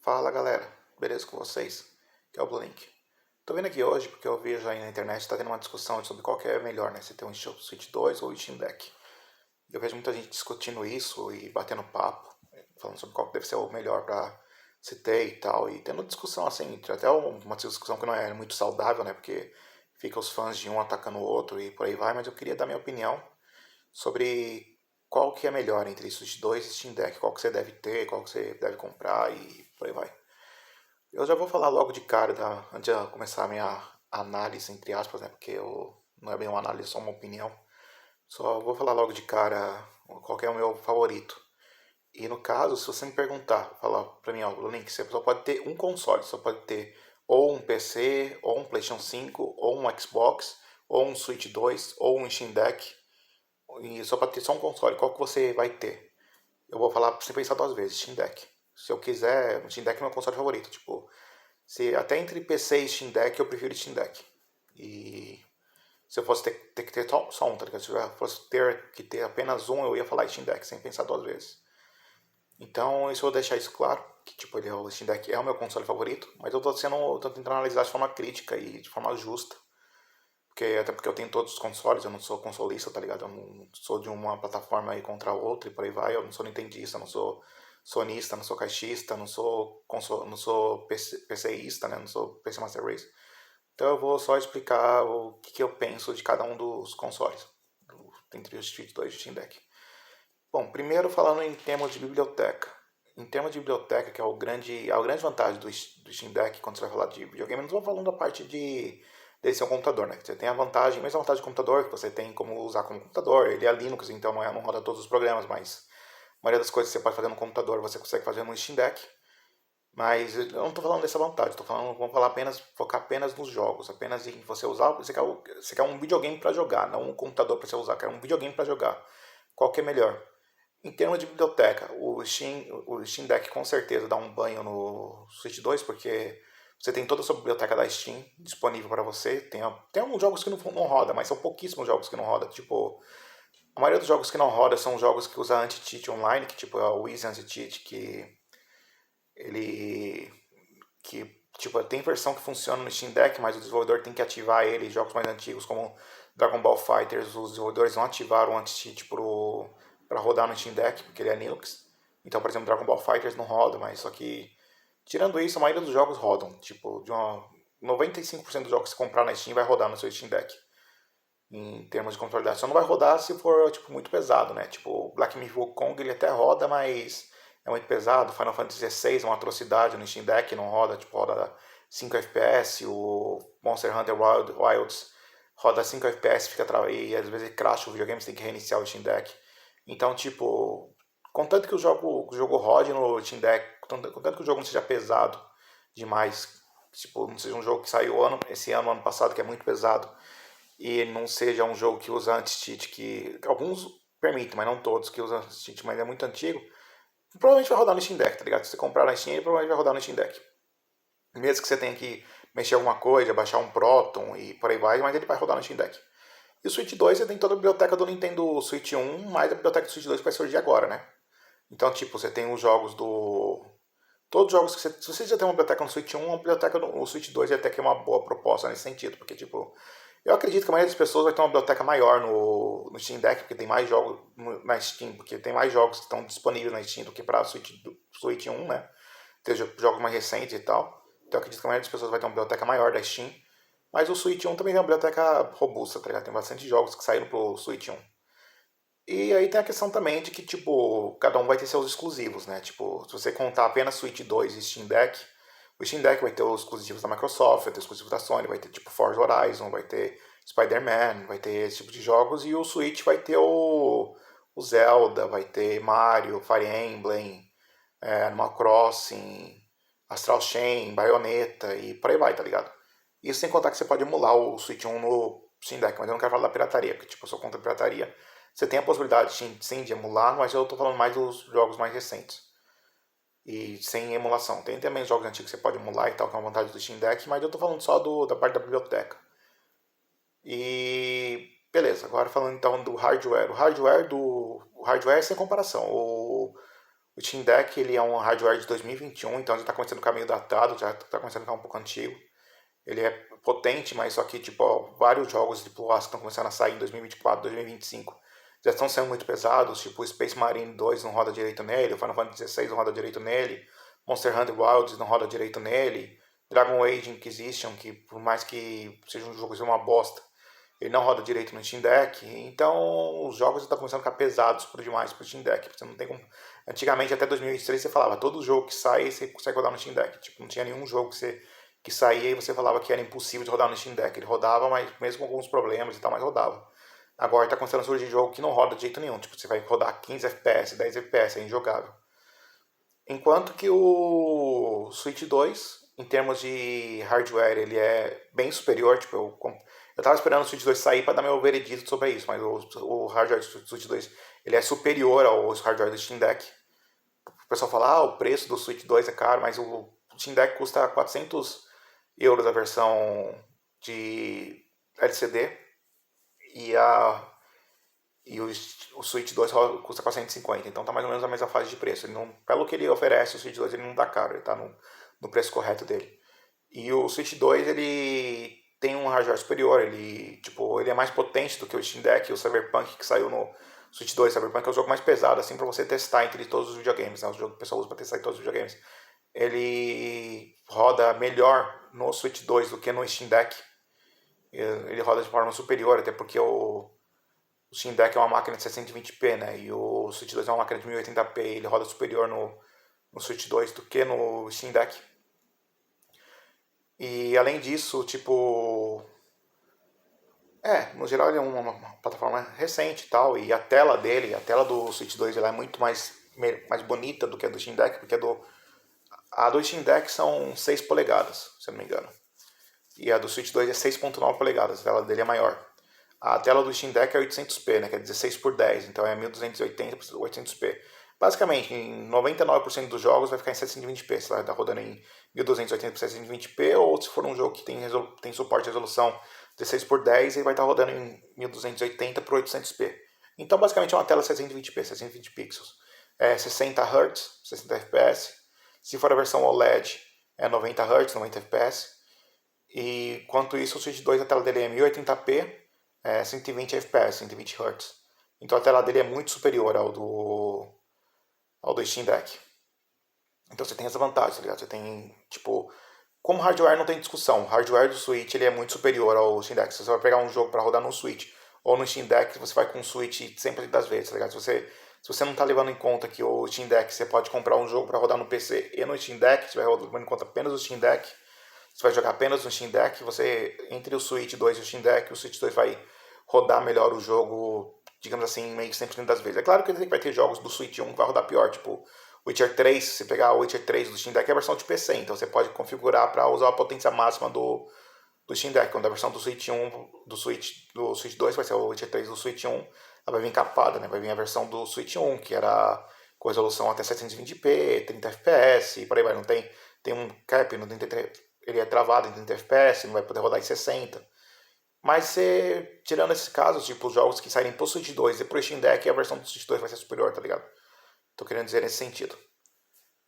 Fala galera, beleza com vocês? Que é o Blink. Tô vendo aqui hoje porque eu vejo aí na internet tá tendo uma discussão sobre qual que é melhor, né? Se tem um Switch 2 ou o Steam Deck. Eu vejo muita gente discutindo isso e batendo papo, falando sobre qual que deve ser o melhor pra se ter e tal. E tendo discussão assim, até uma discussão que não é muito saudável, né? Porque fica os fãs de um atacando o outro e por aí vai, mas eu queria dar minha opinião sobre qual que é melhor entre Switch 2 e Steam Deck, qual que você deve ter, qual que você deve comprar e por aí vai. Eu já vou falar logo de cara, tá? Antes de eu começar a minha análise, entre aspas, né? Porque não é bem uma análise, é só uma opinião. Só vou falar logo de cara qual que é o meu favorito. E no caso, se você me perguntar, falar pra mim, ó, Link, você só pode ter um console, só pode ter ou um PC, ou um PlayStation 5, ou um Xbox, ou um Switch 2, ou um Steam Deck, e só pode ter só um console, qual que você vai ter? Eu vou falar sem pensar duas vezes, Steam Deck. Se eu quiser, o Steam Deck é meu console favorito, tipo, se até entre PC e Steam Deck, eu prefiro Steam Deck. E se eu fosse ter que ter só um, tá ligado? Se eu fosse ter que ter apenas um, eu ia falar Steam Deck, sem pensar duas vezes. Então, isso eu vou deixar isso claro, que tipo, o Steam Deck é o meu console favorito, mas tô tentando analisar de forma crítica e de forma justa. Até porque eu tenho todos os consoles, eu não sou consolista, tá ligado? Eu não sou de uma plataforma aí contra a outra e por aí vai. Eu não sou nintendista, não sou sonista, não sou caixista, não sou PCista, né? Não sou PC Master Race. Então eu vou só explicar o que eu penso de cada um dos consoles, entre o Street 2 e o Steam Deck. Bom, primeiro falando em termos de biblioteca. Em termos de biblioteca, que é a grande vantagem do Steam Deck quando você vai falar de videogame, não estou falando da parte de ser um computador, né? Você tem a vantagem, a mesma vantagem do computador, que você tem como usar como computador. Ele é Linux, então não roda todos os programas, mas a maioria das coisas que você pode fazer no computador você consegue fazer no Steam Deck. Mas eu não estou falando dessa vantagem, vamos falar focar apenas nos jogos, apenas em você usar, você quer um videogame para jogar, não um computador para você usar, quer um videogame para jogar. Qual que é melhor? Em termos de biblioteca, o Steam Deck com certeza dá um banho no Switch 2, porque você tem toda a sua biblioteca da Steam disponível para você. Tem alguns jogos que não roda, mas são pouquíssimos jogos que não roda. Tipo, a maioria dos jogos que não roda são jogos que usam anti-cheat online, que tipo é o Easy Anti-Cheat, ele tipo tem versão que funciona no Steam Deck, mas o desenvolvedor tem que ativar ele. Jogos mais antigos como Dragon Ball FighterZ, os desenvolvedores não ativaram o anti-cheat para rodar no Steam Deck, porque ele é Linux. Então, por exemplo, Dragon Ball FighterZ não roda, mas só que tirando isso, a maioria dos jogos rodam. Tipo, 95% dos jogos que você comprar na Steam vai rodar no seu Steam Deck. Em termos de controle. Só não vai rodar se for tipo muito pesado, né? Tipo, Black Myth Wukong ele até roda, mas é muito pesado. Final Fantasy XVI é uma atrocidade no Steam Deck, não roda, tipo, roda 5 FPS. O Monster Hunter Wilds roda 5 FPS, fica e às vezes cracha o videogame, você tem que reiniciar o Steam Deck. Então, tipo, contanto que o jogo rode no Steam Deck, contanto que o jogo não seja pesado demais, tipo, não seja um jogo que saiu esse ano passado, que é muito pesado, e não seja um jogo que usa anti-cheat, que alguns permitem, mas não todos que usam anti-cheat, mas é muito antigo, provavelmente vai rodar no Steam Deck, tá ligado? Se você comprar na Steam, ele provavelmente vai rodar no Steam Deck. Mesmo que você tenha que mexer alguma coisa, baixar um Proton e por aí vai, mas ele vai rodar no Steam Deck. E o Switch 2 você tem toda a biblioteca do Nintendo Switch 1, mais a biblioteca do Switch 2 que vai surgir agora, né? Então, tipo, você tem os jogos do... Todos os jogos que você... Se você já tem uma biblioteca no Switch 1, a biblioteca no Switch 2 vai ter que é uma boa proposta nesse sentido, porque, tipo, eu acredito que a maioria das pessoas vai ter uma biblioteca maior no Steam Deck, porque tem mais jogos na Steam, porque tem mais jogos que estão disponíveis na Steam do que para Switch 1, né? Tem jogos mais recentes e tal. Então eu acredito que a maioria das pessoas vai ter uma biblioteca maior da Steam. Mas o Switch 1 também tem uma biblioteca robusta, tá ligado? Tem bastante jogos que saíram pro Switch 1. E aí tem a questão também de que, tipo, cada um vai ter seus exclusivos, né? Tipo, se você contar apenas Switch 2 e Steam Deck, o Steam Deck vai ter os exclusivos da Microsoft, vai ter os exclusivos da Sony, vai ter tipo Forza Horizon, vai ter Spider-Man, vai ter esse tipo de jogos, e o Switch vai ter o Zelda, vai ter Mario, Fire Emblem, Animal Crossing, Astral Chain, Bayonetta e por aí vai, tá ligado? Isso sem contar que você pode emular o Switch 1 no Steam Deck, mas eu não quero falar da pirataria, porque tipo, eu sou contra a pirataria. Você tem a possibilidade sim de emular, mas eu tô falando mais dos jogos mais recentes. E sem emulação. Tem também jogos antigos que você pode emular e tal, que é uma vantagem do Steam Deck, mas eu tô falando só da parte da biblioteca. E beleza, agora falando então do hardware. O hardware é sem comparação. O Steam Deck ele é um hardware de 2021, então já está começando a ficar meio datado, já está começando a ficar um pouco antigo. Ele é potente, mas só que tipo, ó, vários jogos de Plus que estão começando a sair em 2024, 2025 já estão sendo muito pesados, tipo o Space Marine 2 não roda direito nele, o Final Fantasy XVI não roda direito nele, Monster Hunter Wilds não roda direito nele, Dragon Age Inquisition, que por mais que seja um jogo uma bosta, ele não roda direito no Steam Deck. Então os jogos estão começando a ficar pesados por demais pro Steam Deck. Você não tem como... Antigamente, até 2023, você falava, todo jogo que sai, você consegue rodar no Steam Deck. Tipo, não tinha nenhum jogo que saía e você falava que era impossível de rodar no Steam Deck. Ele rodava, mas mesmo com alguns problemas e tal, mas rodava. Agora está começando a surgir jogo que não roda de jeito nenhum. Tipo, você vai rodar 15 FPS, 10 FPS, é injogável. Enquanto que o Switch 2, em termos de hardware, ele é bem superior. Tipo, eu tava esperando o Switch 2 sair para dar meu veredito sobre isso, mas o hardware do Switch 2 ele é superior ao hardware do Steam Deck. O pessoal fala, o preço do Switch 2 é caro, mas o Steam Deck custa 400 euros a versão de LCD e o Switch 2 custa 450, então tá mais ou menos a mesma faixa de preço. Ele não, pelo que ele oferece, o Switch 2 ele não tá caro, ele tá no preço correto dele. E o Switch 2 ele tem um hardware superior, ele é mais potente do que o Steam Deck e o Cyberpunk que saiu no Switch 2. Cyberpunk é o jogo mais pesado assim para você testar entre todos os videogames, né? O jogo que o pessoal usa para testar em todos os videogames. Ele roda melhor no Switch 2 do que no Steam Deck. Ele roda de forma superior, até porque o Steam Deck é uma máquina de 720p, né? E o Switch 2 é uma máquina de 1080p. Ele roda superior no Switch 2 do que no Steam Deck. E além disso, tipo... no geral ele é uma plataforma recente e tal. E a tela dele, a tela do Switch 2, ela é muito mais bonita do que a do Steam Deck. Porque a do Steam Deck são 6 polegadas, se eu não me engano. E a do Switch 2 é 6.9 polegadas, a tela dele é maior. A tela do Steam Deck é 800p, né, que é 16 por 10, então é 1280 por 800p. Basicamente, em 99% dos jogos vai ficar em 720p, você vai estar rodando em 1280 por 720p, ou se for um jogo que tem suporte de resolução 16 por 10, ele vai estar rodando em 1280 por 800p. Então, basicamente, é uma tela 720p, 720 pixels. É 60 Hz, 60 fps. Se for a versão OLED, é 90 Hz, 90 fps. E quanto isso, o Switch 2, a tela dele é 1080p, 120 fps, 120 Hz. Então a tela dele é muito superior ao do Steam Deck. Então você tem essa vantagem, tá ligado? Você tem, tipo... Como hardware não tem discussão, o hardware do Switch ele é muito superior ao Steam Deck. Se você vai pegar um jogo para rodar no Switch ou no Steam Deck, você vai com o Switch 100% das vezes, tá ligado? Se você não tá levando em conta que o Steam Deck você pode comprar um jogo para rodar no PC e no Steam Deck, você vai levando em conta apenas o Steam Deck, você vai jogar apenas no Steam Deck, entre o Switch 2 e o Steam Deck, o Switch 2 vai rodar melhor o jogo, digamos assim, meio que 100% das vezes. É claro que vai ter jogos do Switch 1 que vai rodar pior, tipo Witcher 3, se você pegar o Witcher 3 do Steam Deck é a versão de PC, então você pode configurar para usar a potência máxima do Steam Deck. Quando a versão do Switch 1, do Switch 2 vai ser o Witcher 3 do Switch 1, ela vai vir capada, né? Vai vir a versão do Switch 1, que era com resolução até 720p, 30 fps, e por aí vai. Não tem um cap, não tem, ele é travado em 30 fps, não vai poder rodar em 60. Mas tirando esses casos, tipo os jogos que saírem pro Switch 2 e pro Steam Deck, a versão do Switch 2 vai ser superior, tá ligado? Tô querendo dizer nesse sentido.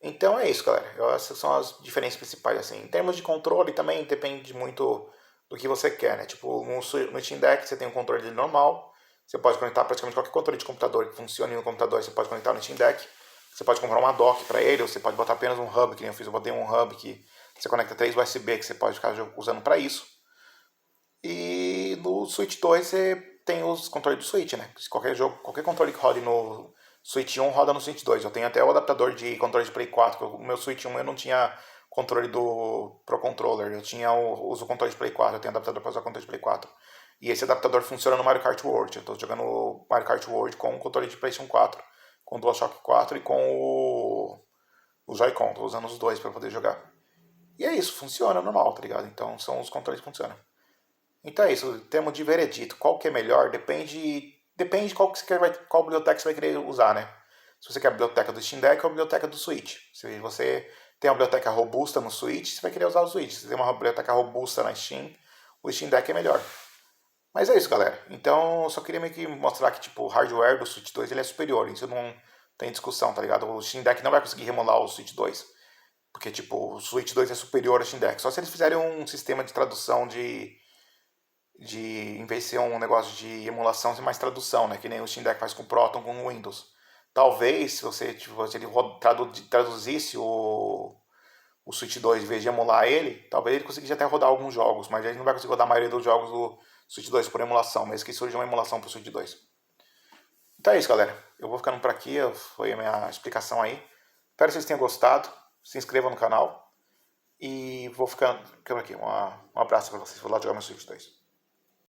Então é isso, galera. Essas são as diferenças principais, assim. Em termos de controle, também depende muito do que você quer, né? Tipo, no Steam Deck você tem um controle dele normal. Você pode conectar praticamente qualquer controle de computador que funcione no computador, você pode conectar no Steam Deck. Você pode comprar uma dock para ele, ou você pode botar apenas um hub, que nem eu fiz. Eu botei um hub que você conecta 3 USB que você pode ficar usando para isso. E no Switch 2 você tem os controles do Switch, né? Qualquer controle que rode no Switch 1 roda no Switch 2. Eu tenho até o adaptador de controle de Play 4. O meu Switch 1 eu não tinha controle do Pro Controller. Eu uso o controle de Play 4. Eu tenho adaptador para usar o controle de Play 4. E esse adaptador funciona no Mario Kart World. Eu estou jogando Mario Kart World com o controle de PlayStation 4, com o DualShock 4 e com o Joy-Con. Estou usando os dois para poder jogar. E é isso, funciona normal, tá ligado? Então são os controles que funcionam. Então é isso, temos de veredito. Qual que é melhor? Depende de qual biblioteca você vai querer usar, né? Se você quer a biblioteca do Steam Deck ou a biblioteca do Switch. Se você tem uma biblioteca robusta no Switch, você vai querer usar o Switch. Se você tem uma biblioteca robusta na Steam, o Steam Deck é melhor. Mas é isso, galera. Então eu só queria meio que mostrar que tipo, o hardware do Switch 2 ele é superior. Isso tem discussão, tá ligado? O Steam Deck não vai conseguir emular o Switch 2. Porque, tipo, o Switch 2 é superior ao Steam Deck. Só se eles fizerem um sistema de tradução em vez de ser um negócio de emulação, ser mais tradução, né? Que nem o Steam Deck faz com o Proton, com o Windows. Talvez, se você, tipo, se ele traduzisse o Switch 2 em vez de emular ele, talvez ele conseguisse até rodar alguns jogos, mas ele não vai conseguir rodar a maioria dos jogos do Switch 2 por emulação, mesmo que surja uma emulação pro Switch 2. Então é isso, galera. Eu vou ficando por aqui, foi a minha explicação aí. Espero que vocês tenham gostado. Se inscrevam no canal. E vou ficando por aqui. Um abraço para vocês. Vou lá jogar meu Switch 2.